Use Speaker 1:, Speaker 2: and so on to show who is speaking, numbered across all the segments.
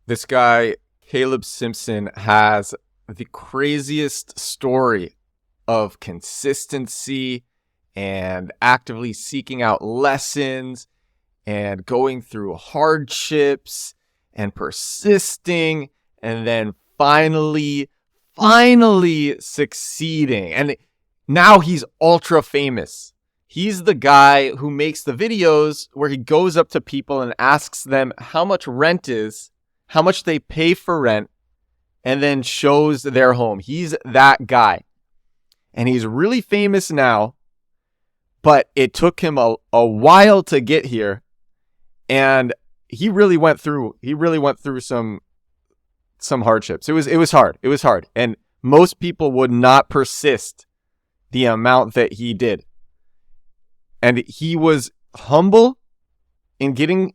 Speaker 1: This guy, Caleb Simpson, has the craziest story of consistency and actively seeking out lessons and going through hardships and persisting and then finally succeeding. And now he's ultra famous. He's the guy who makes the videos where he goes up to people and asks them how much rent is, how much they pay for rent, and then shows their home. He's that guy. And he's really famous now, but it took him a while to get here. And he really went through some hardships. It was hard. And most people would not persist the amount that he did. And he was humble in getting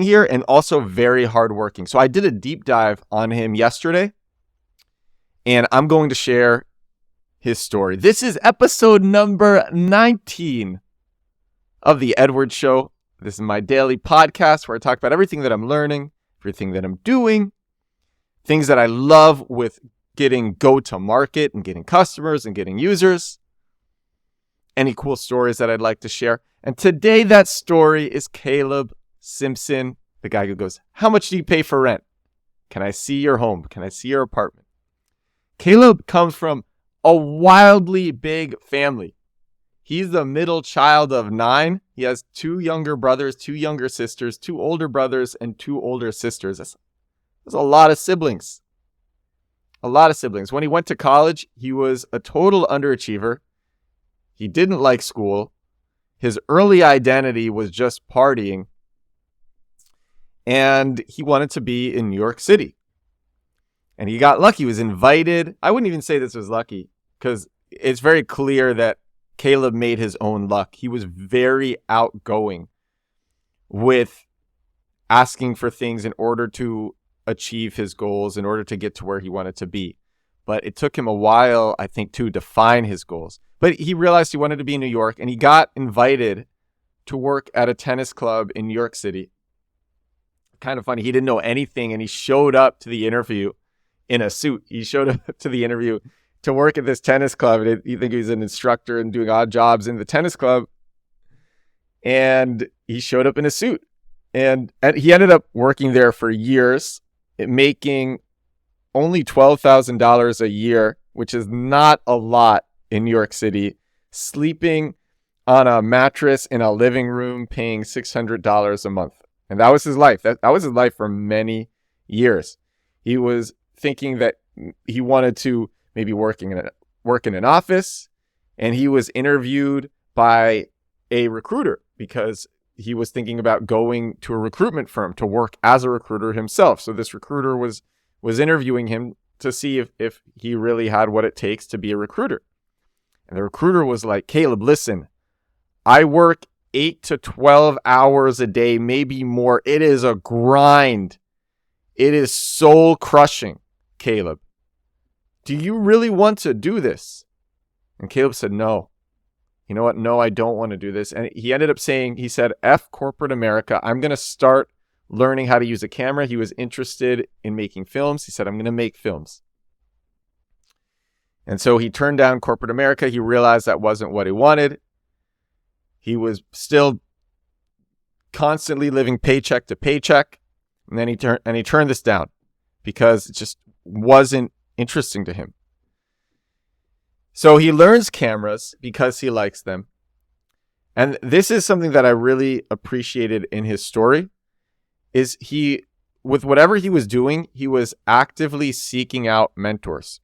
Speaker 1: here and also very hardworking. So I did a deep dive on him yesterday, and I'm going to share his story. This is episode number 19 of The Edward Show. This is my daily podcast where I talk about everything that I'm learning, everything that I'm doing, things that I love with getting go-to-market and getting customers and getting users, any cool stories that I'd like to share. And today that story is Caleb Simpson, the guy who goes, how much do you pay for rent? Can I see your home? Can I see your apartment? Caleb comes from a wildly big family. He's the middle child of 9. He has 2 younger brothers, 2 younger sisters, 2 older brothers, and 2 older sisters. That's a lot of siblings. When he went to college, he was a total underachiever. He didn't like school. His early identity was just partying. And he wanted to be in New York City. And he got lucky. He was invited. I wouldn't even say this was lucky, because it's very clear that Caleb made his own luck. He was very outgoing with asking for things in order to achieve his goals, in order to get to where he wanted to be. But it took him a while, I think, to define his goals. But he realized he wanted to be in New York, and he got invited to work at a tennis club in New York City. Kind of funny. He didn't know anything, and he showed up to the interview in a suit. He showed up to the interview to work at this tennis club. And you think he's an instructor and doing odd jobs in the tennis club. And he showed up in a suit. And he ended up working there for years, making only $12,000 a year, which is not a lot in New York City, sleeping on a mattress in a living room, paying $600 a month. And that was his life. That was his life for many years. He was thinking that he wanted to maybe work in an office, and he was interviewed by a recruiter because he was thinking about going to a recruitment firm to work as a recruiter himself. So this recruiter was interviewing him to see if he really had what it takes to be a recruiter. And the recruiter was like, Caleb, listen, I work 8 to 12 hours a day, maybe more. It is a grind. It is soul crushing, Caleb. Do you really want to do this? And Caleb said, no. You know what? No, I don't want to do this. And he ended up saying, he said, F corporate America. I'm going to start learning how to use a camera. He was interested in making films. He said, I'm going to make films. And so he turned down corporate America. He realized that wasn't what he wanted. He was still constantly living paycheck to paycheck. And then he turned this down because it just wasn't interesting to him. So he learns cameras because he likes them. And this is something that I really appreciated in his story, is he, with whatever he was doing, he was actively seeking out mentors.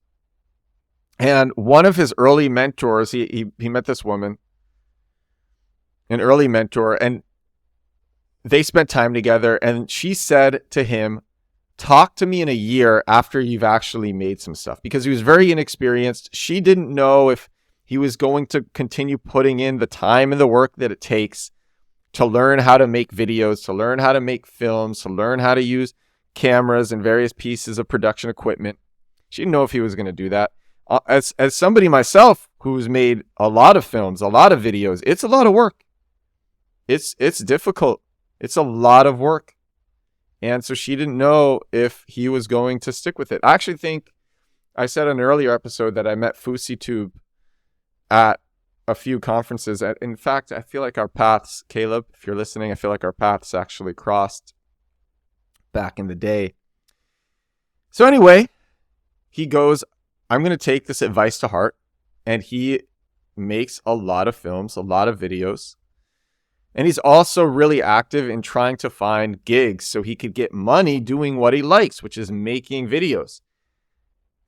Speaker 1: And one of his early mentors, he met this woman, an early mentor, and they spent time together, and she said to him, talk to me in a year after you've actually made some stuff, because he was very inexperienced. She didn't know if he was going to continue putting in the time and the work that it takes to learn how to make videos, to learn how to make films, to learn how to use cameras and various pieces of production equipment. She didn't know if he was going to do that. As somebody myself who's made a lot of films, a lot of videos, it's a lot of work. It's difficult. It's a lot of work. And so she didn't know if he was going to stick with it. I actually think I said in an earlier episode that I met FouseyTube at a few conferences. In fact, I feel like our paths, Caleb, if you're listening, I feel like our paths actually crossed back in the day. So anyway, he goes, I'm going to take this advice to heart. And he makes a lot of films, a lot of videos. And he's also really active in trying to find gigs so he could get money doing what he likes, which is making videos.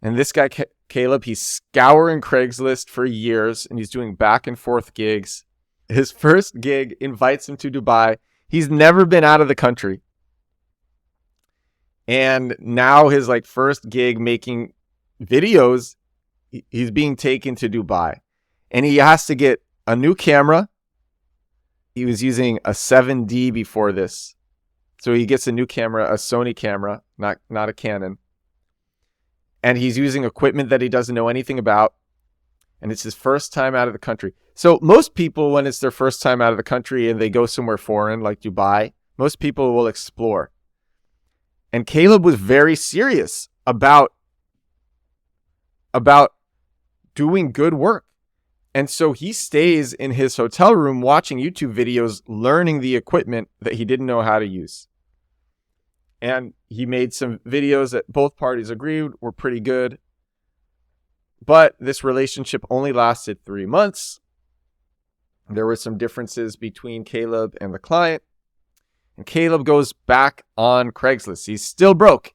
Speaker 1: And this guy, Caleb, he's scouring Craigslist for years, and he's doing back and forth gigs. His first gig invites him to Dubai. He's never been out of the country. And now his first gig making videos, he's being taken to Dubai. And he has to get a new camera. He was using a 7D before this. So he gets a new camera, a Sony camera, not a Canon. And he's using equipment that he doesn't know anything about. And it's his first time out of the country. So most people, when it's their first time out of the country and they go somewhere foreign like Dubai, most people will explore. And Caleb was very serious about doing good work. And so he stays in his hotel room watching YouTube videos, learning the equipment that he didn't know how to use. And he made some videos that both parties agreed were pretty good. But this relationship only lasted 3 months. There were some differences between Caleb and the client. And Caleb goes back on Craigslist. He's still broke,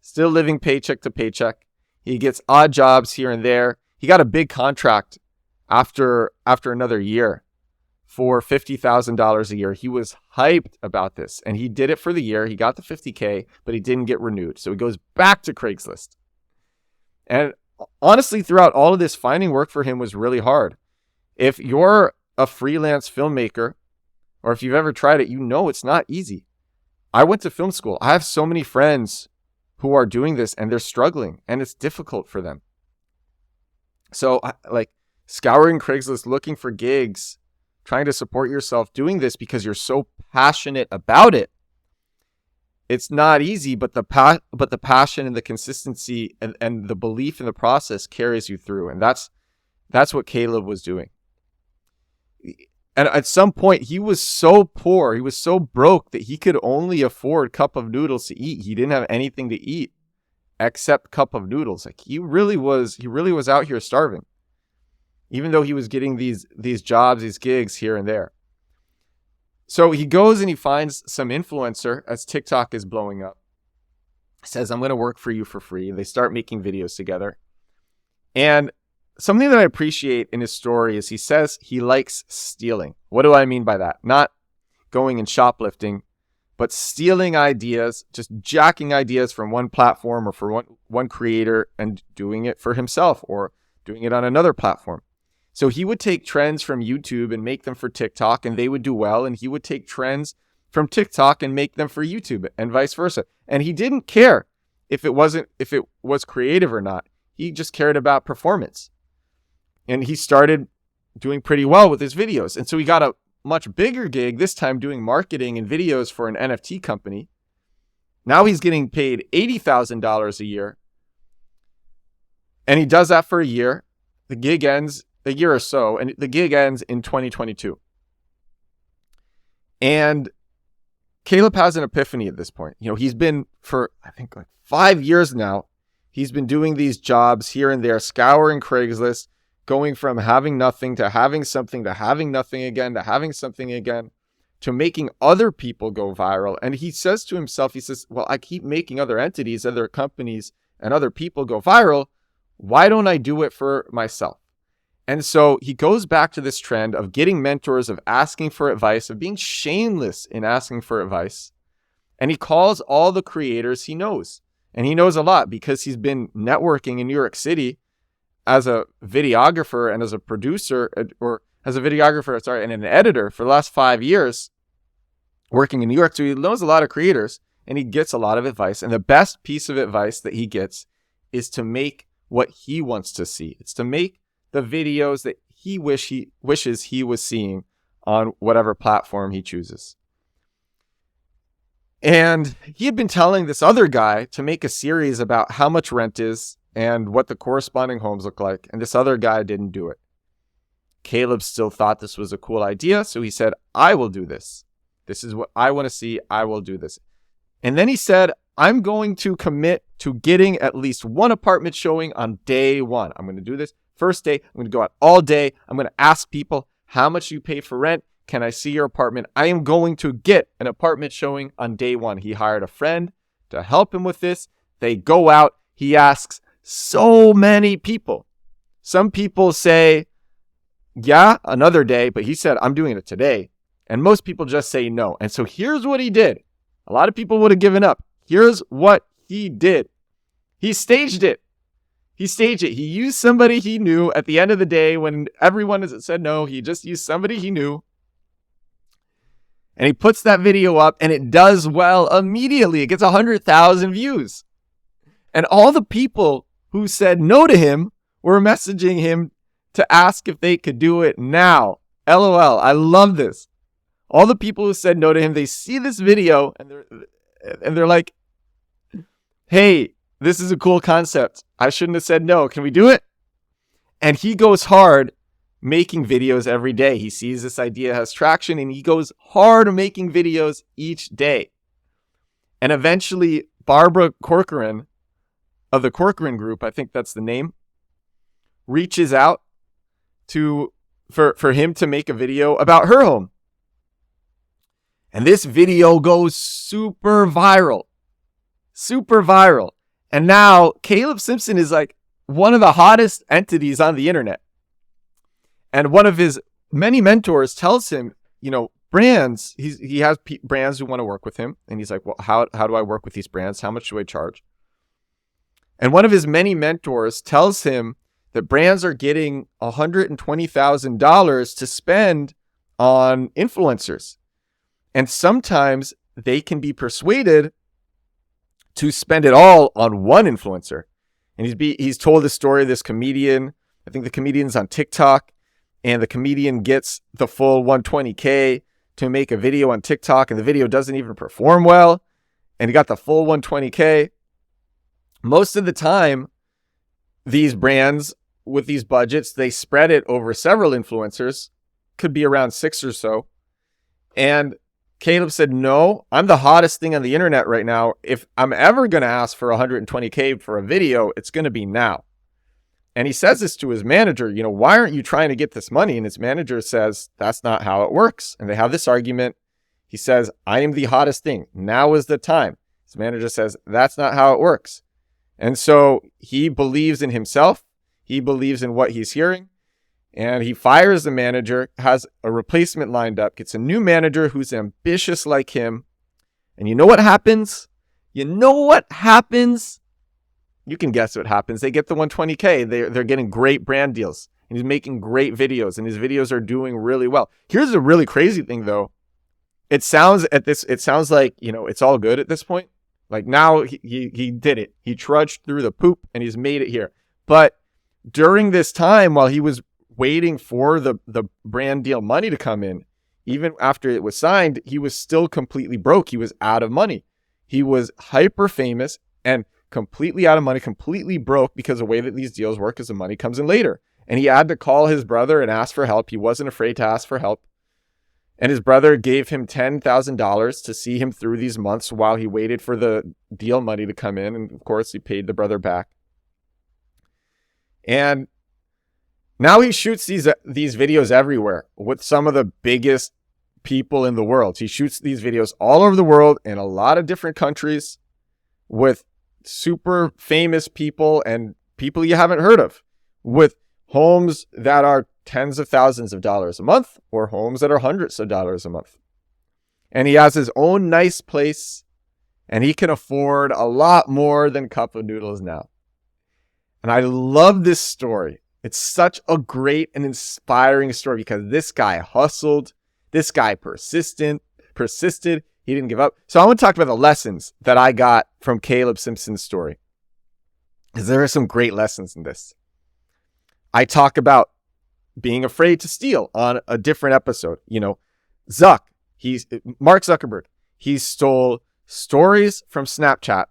Speaker 1: still living paycheck to paycheck. He gets odd jobs here and there. He got a big contract after another year for $50,000 a year. He was hyped about this, and he did it for the year. He got the $50K, but he didn't get renewed. So he goes back to Craigslist. And honestly, throughout all of this, finding work for him was really hard. If you're a freelance filmmaker, or if you've ever tried it, you know it's not easy. I went to film school. I have so many friends who are doing this, and they're struggling, and it's difficult for them. So, scouring Craigslist, looking for gigs, trying to support yourself, doing this because you're so passionate about it. It's not easy, but the passion and the consistency and the belief in the process carries you through. And that's what Caleb was doing. And at some point, he was so poor, he was so broke that he could only afford Cup of Noodles to eat. He didn't have anything to eat except Cup of Noodles. He really was out here starving, even though he was getting these jobs, these gigs here and there. So he goes and he finds some influencer as TikTok is blowing up. Says, I'm going to work for you for free. They start making videos together. And something that I appreciate in his story is he says he likes stealing. What do I mean by that? Not going and shoplifting, but stealing ideas, just jacking ideas from one platform or for one creator and doing it for himself or doing it on another platform. So he would take trends from YouTube and make them for TikTok, and they would do well. And he would take trends from TikTok and make them for YouTube, and vice versa. And he didn't care if it was creative or not. He just cared about performance. And he started doing pretty well with his videos. And so he got a much bigger gig, this time doing marketing and videos for an NFT company. Now he's getting paid $80,000 a year. And he does that for a year. The gig ends a year or so, and the gig ends in 2022. And Caleb has an epiphany at this point. He's been for, I think, 5 years now. He's been doing these jobs here and there, scouring Craigslist, going from having nothing to having something to having nothing again to having something again to making other people go viral. And he says to himself, well, I keep making other entities, other companies, and other people go viral. Why don't I do it for myself? And so he goes back to this trend of getting mentors, of asking for advice, of being shameless in asking for advice. And he calls all the creators he knows. And he knows a lot because he's been networking in New York City as a videographer and as a producer, or as a videographer, and an editor for the last 5 years working in New York. So he knows a lot of creators and he gets a lot of advice. And the best piece of advice that he gets is to make what he wants to see. It's to make the videos that he wishes he was seeing on whatever platform he chooses. And he had been telling this other guy to make a series about how much rent is and what the corresponding homes look like. And this other guy didn't do it. Caleb still thought this was a cool idea. So he said, I will do this. This is what I want to see. I will do this. And then he said, I'm going to commit to getting at least one apartment showing on day one. I'm going to do this first day. I'm going to go out all day. I'm going to ask people, how much do you pay for rent? Can I see your apartment? I am going to get an apartment showing on day one. He hired a friend to help him with this. They go out. He asks so many people. Some people say, yeah, another day. But he said, I'm doing it today. And most people just say no. And so here's what he did. A lot of people would have given up. Here's what he did. He staged it. He staged it. He used somebody he knew at the end of the day when everyone has said no. He just used somebody he knew. And he puts that video up and it does well immediately. It gets 100,000 views. And all the people who said no to him were messaging him to ask if they could do it now. LOL. I love this. All the people who said no to him, they see this video and they're like, hey, this is a cool concept. I shouldn't have said no. Can we do it? And he goes hard making videos every day. He sees this idea has traction and he goes hard making videos each day. And eventually Barbara Corcoran of the Corcoran Group, I think that's the name, reaches out for him to make a video about her home. And this video goes super viral. Super viral. And now Caleb Simpson is like one of the hottest entities on the internet. And one of his many mentors tells him, brands, he has brands who want to work with him. And he's like, well, how do I work with these brands? How much do I charge? And one of his many mentors tells him that brands are getting $120,000 to spend on influencers. And sometimes they can be persuaded to spend it all on one influencer. And he's told the story of this comedian. I think the comedian's on TikTok. And the comedian gets the full 120K to make a video on TikTok. And the video doesn't even perform well. And he got the full 120K. Most of the time, these brands with these budgets, they spread it over several influencers. Could be around 6 or so. And Caleb said, no, I'm the hottest thing on the internet right now. If I'm ever going to ask for 120K for a video, it's going to be now. And he says this to his manager, why aren't you trying to get this money? And his manager says, that's not how it works. And they have this argument. He says, I am the hottest thing. Now is the time. His manager says, that's not how it works. And so he believes in himself. He believes in what he's hearing. And he fires the manager, has a replacement lined up, gets a new manager who's ambitious like him. And you know what happens? You can guess what happens. They get the 120K. They're getting great brand deals. And he's making great videos. And his videos are doing really well. Here's the really crazy thing, though. It sounds like, it's all good at this point. Like now he did it. He trudged through the poop and he's made it here. But during this time, while he was waiting for the brand deal money to come in, even after it was signed, he was still completely broke. He was out of money. He was hyper famous and completely out of money, completely broke because the way that these deals work is the money comes in later. And he had to call his brother and ask for help. He wasn't afraid to ask for help. And his brother gave him $10,000 to see him through these months while he waited for the deal money to come in. And of course, he paid the brother back. And now he shoots these videos everywhere with some of the biggest people in the world. He shoots these videos all over the world in a lot of different countries with super famous people and people you haven't heard of, with homes that are tens of thousands of dollars a month or homes that are hundreds of dollars a month. And he has his own nice place and he can afford a lot more than Cup of Noodles now. And I love this story. It's such a great and inspiring story because this guy hustled. This guy persisted. He didn't give up. So I want to talk about the lessons that I got from Caleb Simpson's story, because there are some great lessons in this. I talk about being afraid to steal on a different episode. Mark Zuckerberg, he stole stories from Snapchat,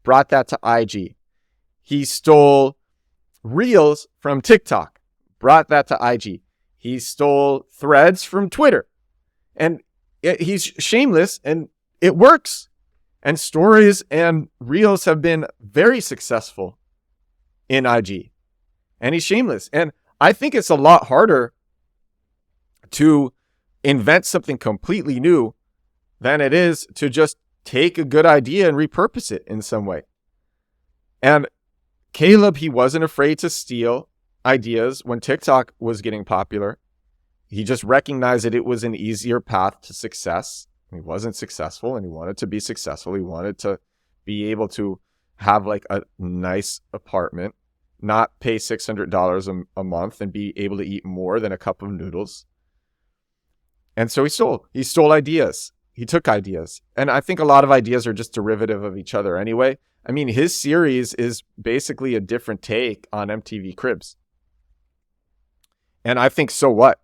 Speaker 1: brought that to IG. He stole Reels from TikTok, brought that to IG. He stole Threads from Twitter. And he's shameless, and it works. And stories and Reels have been very successful in IG. And he's shameless. And I think it's a lot harder to invent something completely new than it is to just take a good idea and repurpose it in some way. And Caleb, he wasn't afraid to steal ideas when TikTok was getting popular. He just recognized that it was an easier path to success. He wasn't successful, and he wanted to be successful. He wanted to be able to have like a nice apartment, not pay $600 a month, and be able to eat more than a cup of noodles. And so he stole ideas. He took ideas. And I think a lot of ideas are just derivative of each other anyway. I mean, his series is basically a different take on MTV Cribs. And I think, so what?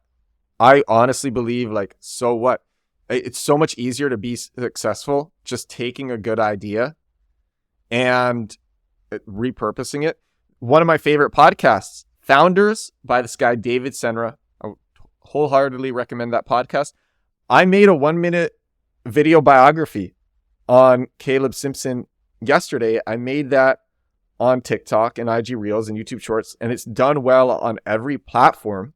Speaker 1: I honestly believe, like, so what? It's so much easier to be successful just taking a good idea and repurposing it. One of my favorite podcasts, Founders, by this guy, David Senra. I wholeheartedly recommend that podcast. I made a 1-minute video biography on Caleb Simpson yesterday. I made that on TikTok and IG Reels and YouTube Shorts, and it's done well on every platform.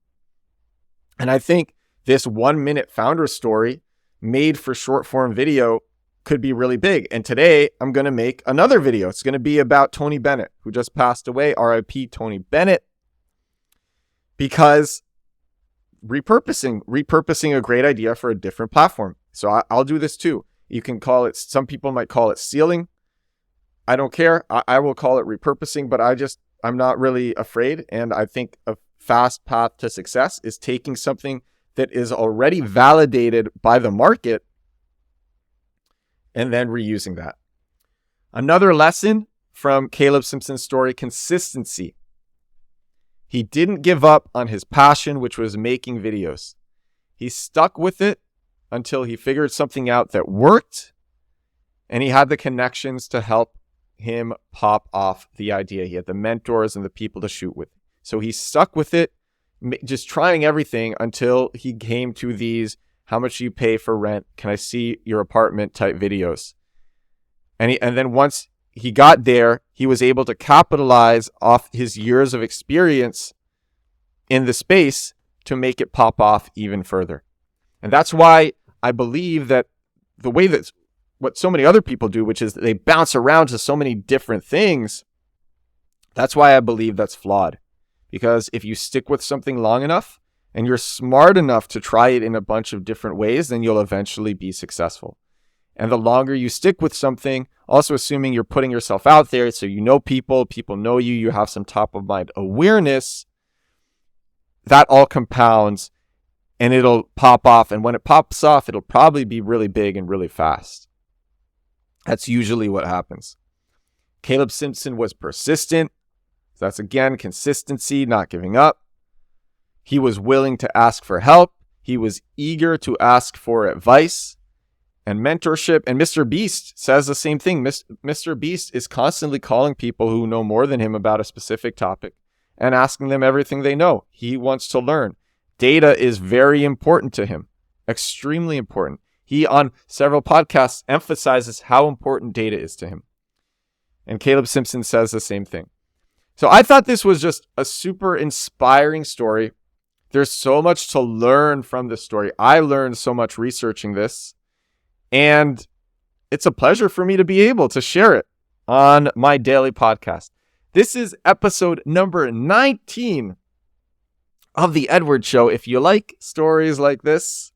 Speaker 1: And I think this 1-minute founder story made for short form video could be really big. And today I'm going to make another video. It's going to be about Tony Bennett, who just passed away. RIP Tony Bennett. Because repurposing a great idea for a different platform. So I'll do this too. You can call it, some people might call it stealing. I don't care. I will call it repurposing, but I'm not really afraid. And I think a fast path to success is taking something that is already validated by the market and then reusing that. Another lesson from Caleb Simpson's story, consistency. He didn't give up on his passion, which was making videos. He stuck with it until he figured something out that worked, and he had the connections to help him pop off the idea. He had the mentors and the people to shoot with. So he stuck with it, just trying everything until he came to these, how much you pay for rent? Can I see your apartment type videos? And then once he got there, he was able to capitalize off his years of experience in the space to make it pop off even further. And that's why I believe that the way that what so many other people do, which is they bounce around to so many different things, that's why I believe that's flawed. Because if you stick with something long enough and you're smart enough to try it in a bunch of different ways, then you'll eventually be successful. And the longer you stick with something, also assuming you're putting yourself out there, so you know people know you, you have some top of mind awareness, that all compounds and it'll pop off. And when it pops off, it'll probably be really big and really fast. That's usually what happens. Caleb Simpson was persistent. That's, again, consistency, not giving up. He was willing to ask for help. He was eager to ask for advice and mentorship. And Mr. Beast says the same thing. Mr. Beast is constantly calling people who know more than him about a specific topic and asking them everything they know. He wants to learn. Data is very important to him, extremely important. He, on several podcasts, emphasizes how important data is to him. And Caleb Simpson says the same thing. So I thought this was just a super inspiring story. There's so much to learn from this story. I learned so much researching this. And it's a pleasure for me to be able to share it on my daily podcast. This is episode number 19 of The Edward Show. If you like stories like this,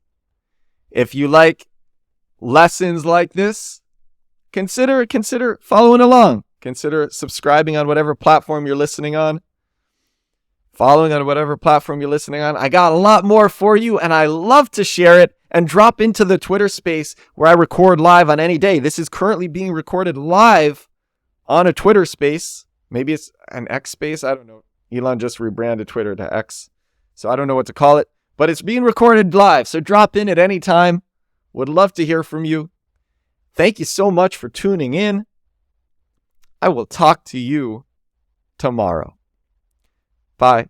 Speaker 1: if you like lessons like this, consider following along. Consider subscribing on whatever platform you're listening on. Following on whatever platform you're listening on. I got a lot more for you, and I love to share it and drop into the Twitter space where I record live on any day. This is currently being recorded live on a Twitter space. Maybe it's an X space. I don't know. Elon just rebranded Twitter to X, so I don't know what to call it. But it's being recorded live, so drop in at any time. Would love to hear from you. Thank you so much for tuning in. I will talk to you tomorrow. Bye.